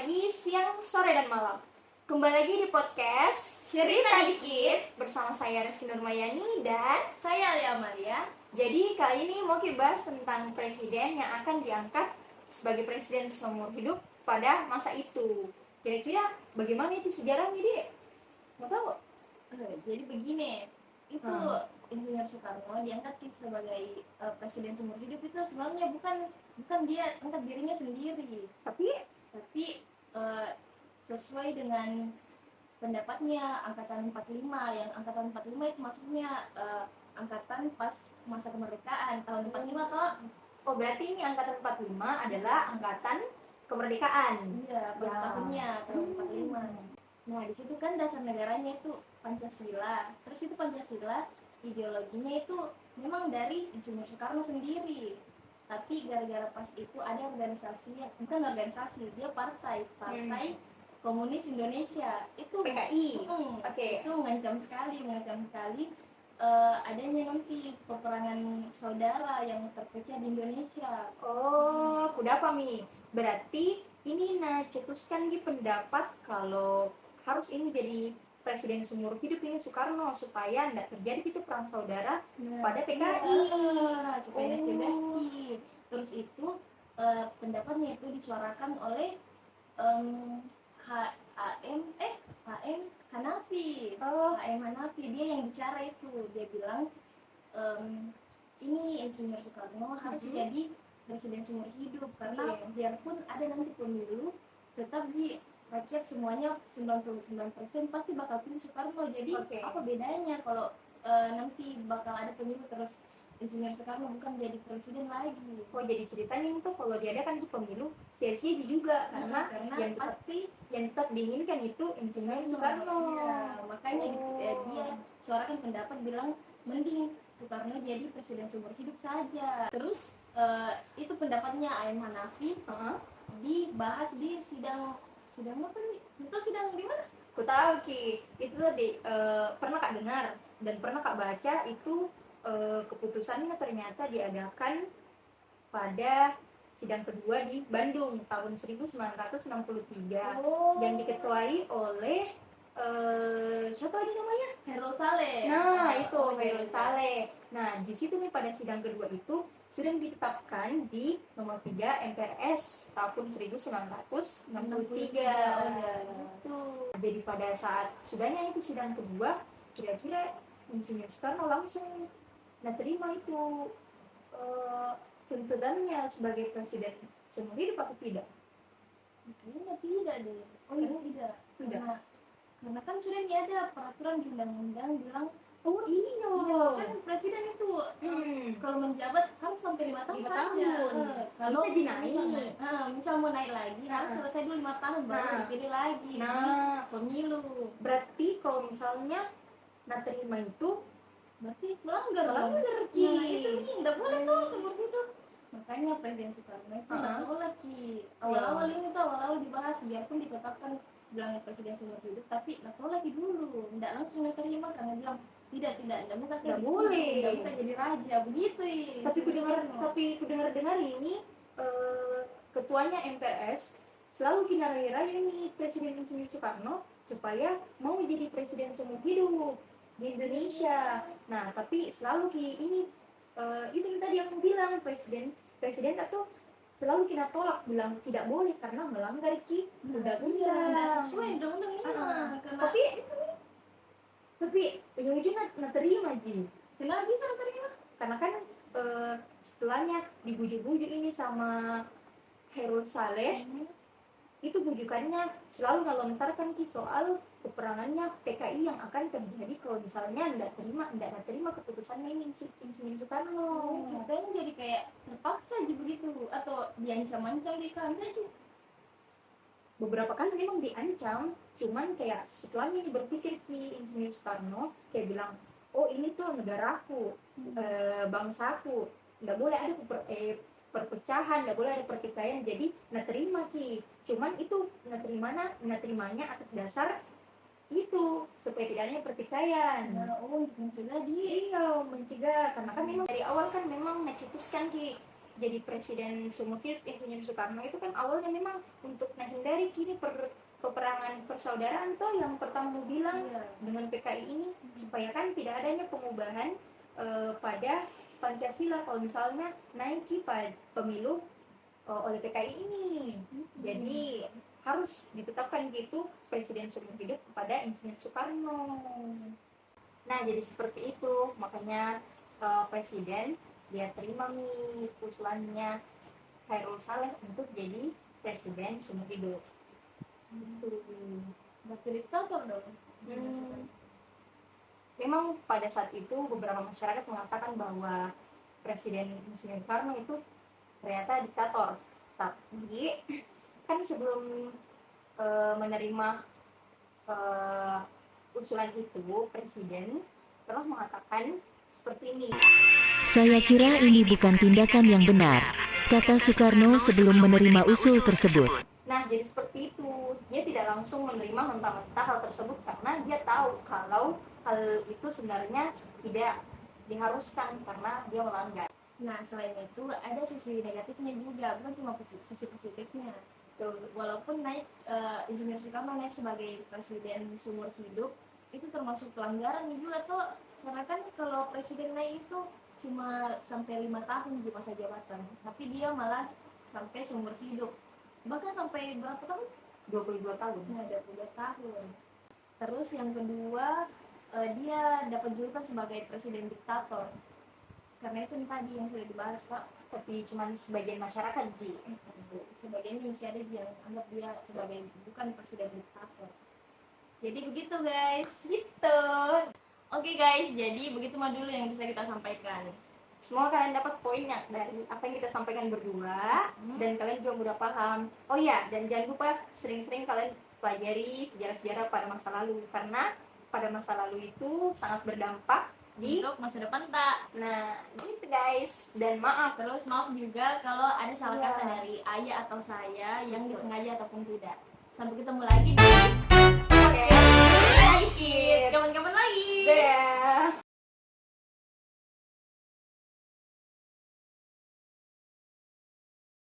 pagi, siang, sore, dan malam. Kembali lagi di podcast Cerita Dikit bersama saya Reski Nurmayani dan Saya Alia Amalia. jadi kali ini mau kita bahas tentang presiden yang akan diangkat sebagai presiden seumur hidup pada masa itu. Kira-kira bagaimana itu sejarahnya, Dek? Mau tahu? Jadi begini, itu Insinyur Soekarno diangkat sebagai presiden seumur hidup itu sebenarnya bukan dia angkat dirinya sendiri, Tapi eh, sesuai dengan pendapatnya angkatan 45, yang angkatan 45 itu maksudnya angkatan pas masa kemerdekaan tahun 45 toh. oh, berarti ini angkatan 45 adalah angkatan kemerdekaan. Iya, pas Ya. tahunnya tahun 45. Nah, di situ kan dasar negaranya itu Pancasila. Terus itu Pancasila ideologinya itu memang dari Insinyur Soekarno sendiri. Tapi gara-gara pas itu ada organisasinya, bukan organisasi, dia partai Komunis Indonesia. Itu PKI. Oke. itu mengancam sekali adanya nanti peperangan saudara yang terpecah di Indonesia. Oh, kuda apa Mi? Berarti ini cetuskan di pendapat kalau harus ini jadi presiden seumur hidup ini Soekarno supaya tidak terjadi itu perang saudara pada PKI. Supaya tidak terjadi. Terus itu pendapatnya itu disuarakan oleh HM Hanafi. HM Hanafi dia yang bicara itu. Dia bilang ini Insinyur Soekarno harus jadi presiden seumur hidup karena biarpun ada nanti pemilu tetap di rakyat semuanya 99% pasti bakal pilih Soekarno. Jadi apa bedanya kalau nanti bakal ada pemilu terus Insinyur Soekarno bukan jadi presiden lagi. Oh, jadi ceritanya itu kalau diadakan di pemilu sia-sia juga karena yang tetap diinginkan itu Insinyur Soekarno. Ya, makanya dia suarakan pendapat bilang mending Soekarno jadi presiden seumur hidup saja. Terus itu pendapatnya A.M. Hanafi dibahas di sidang apa nih? Itu sidang di mana? Ku tahu Ki, itu tadi pernah Kak dengar dan pernah Kak baca itu keputusannya ternyata diadakan pada sidang kedua di Bandung tahun 1963 yang diketuai oleh siapa lagi namanya? Hairul Saleh. Nah, itu Hairul Saleh. Nah, di situ nih pada sidang kedua itu sudah ditetapkan di nomor 3 MPRS tahun 1963. Itu. Jadi pada saat sudahnya itu sidang kedua, kira-kira Insinyur Soekarno langsung terima itu tuntutannya sebagai presiden seumur hidup atau tidak? Kayaknya tidak deh. Tidak. Karena kan sudah ada peraturan di undang-undang bilang kan presiden itu kalau menjabat harus sampai 5 tahun saja. Kalau bisa dinaik. Misal mau naik lagi harus selesai dulu 5 tahun baru dipilih lagi di pemilu. Berarti kalau misalnya terima itu berarti melanggar Ki. Nah, itu nih tidak boleh tuh seumur hidup. Makanya Presiden Soekarno itu tidak boleh Ki. Awal-awal dibahas biarpun ditetapkan bilangnya presiden seumur hidup tapi tidak lagi dulu, tidak langsung terima karena bilang tidak boleh, tidak bisa jadi raja begitu. Tapi ku dengar ini ketuanya MPRS selalu kinarira ini Presiden Insinyur Soekarno supaya mau jadi presiden seumur hidup di Indonesia. Nah, tapi selalu ini itu tadi yang bilang presiden atau selalu kita tolak bilang tidak boleh karena melanggar undang-undang. Tidak sesuai undang-undang ini. Tapi ujung-ujungnya terima Ji. Kenapa bisa terima? Karena kan setelahnya dibujuk-bujuk ini sama Hairul Saleh. Itu bujukannya selalu melontarkan soal peperangannya PKI yang akan terjadi kalau misalnya tidak terima keputusannya ini Insinyur Soekarno. Ceritanya jadi kayak terpaksa aja begitu atau diancam-ancam di kantor aja. Beberapa kali memang diancam, cuman kayak setelahnya berpikir Insinyur Soekarno kayak bilang, oh ini tuh negaraku, bangsaku, tidak boleh ada perpecahan, tidak boleh ada pertikaian, jadi terima cuman itu terimanya atas dasar itu supaya tidak ada pertikaian. Untuk mencegah mencegah karena kan memang dari awal kan memang mencetuskan jadi presiden seumur hidup Insinyur Soekarno itu kan awalnya memang untuk menghindari kini peperangan persaudaraan toh yang pertama bilang dengan PKI ini, supaya kan tidak adanya pengubahan pada Pancasila kalau misalnya naik pada pemilu oleh PKI ini. Jadi harus ditetapkan gitu presiden seumur hidup kepada Insinyur Soekarno. Nah jadi seperti itu, makanya presiden dia terima nih usulannya Khairul Saleh untuk jadi presiden seumur hidup. Berarti diktator dong. Memang pada saat itu beberapa masyarakat mengatakan bahwa Presiden Insinyur Soekarno itu ternyata diktator. Tapi kan sebelum menerima usulan itu, Presiden telah mengatakan seperti ini. Saya kira ini bukan tindakan yang benar, kata Soekarno sebelum menerima usul tersebut. Nah, jadi seperti itu. Dia tidak langsung menerima mentah-mentah hal tersebut karena dia tahu kalau hal itu sebenarnya tidak diharuskan karena dia melanggar. Nah, selain itu ada sisi negatifnya juga, bukan cuma sisi positifnya. Walaupun naik Insinyur Soekarno naik sebagai presiden seumur hidup, itu termasuk pelanggaran juga tuh, karena kan kalau presiden naik itu cuma sampai 5 tahun di masa jabatan, tapi dia malah sampai seumur hidup, bahkan sampai berapa tahun? 22 tahun. Nah, 22 tahun. Terus yang kedua, dia dapat julukan sebagai presiden diktator, karena itu tadi yang sudah dibahas Pak. Tapi cuma sebagian masyarakat Ji. Sebagian masih ada yang anggap dia sebagai bukan presiden diktator. Jadi begitu guys. Gitu. Oke guys, jadi begitu mah dulu yang bisa kita sampaikan. Semoga kalian dapat poinnya dari apa yang kita sampaikan berdua, dan kalian juga mudah paham. Oh iya, dan jangan lupa sering-sering kalian pelajari sejarah-sejarah pada masa lalu, karena pada masa lalu itu sangat berdampak di untuk masa depan tak. Nah, gitu guys. Dan maaf, terus maaf juga kalau ada salah kata dari ayah atau saya yang disengaja ataupun tidak. Sampai ketemu lagi di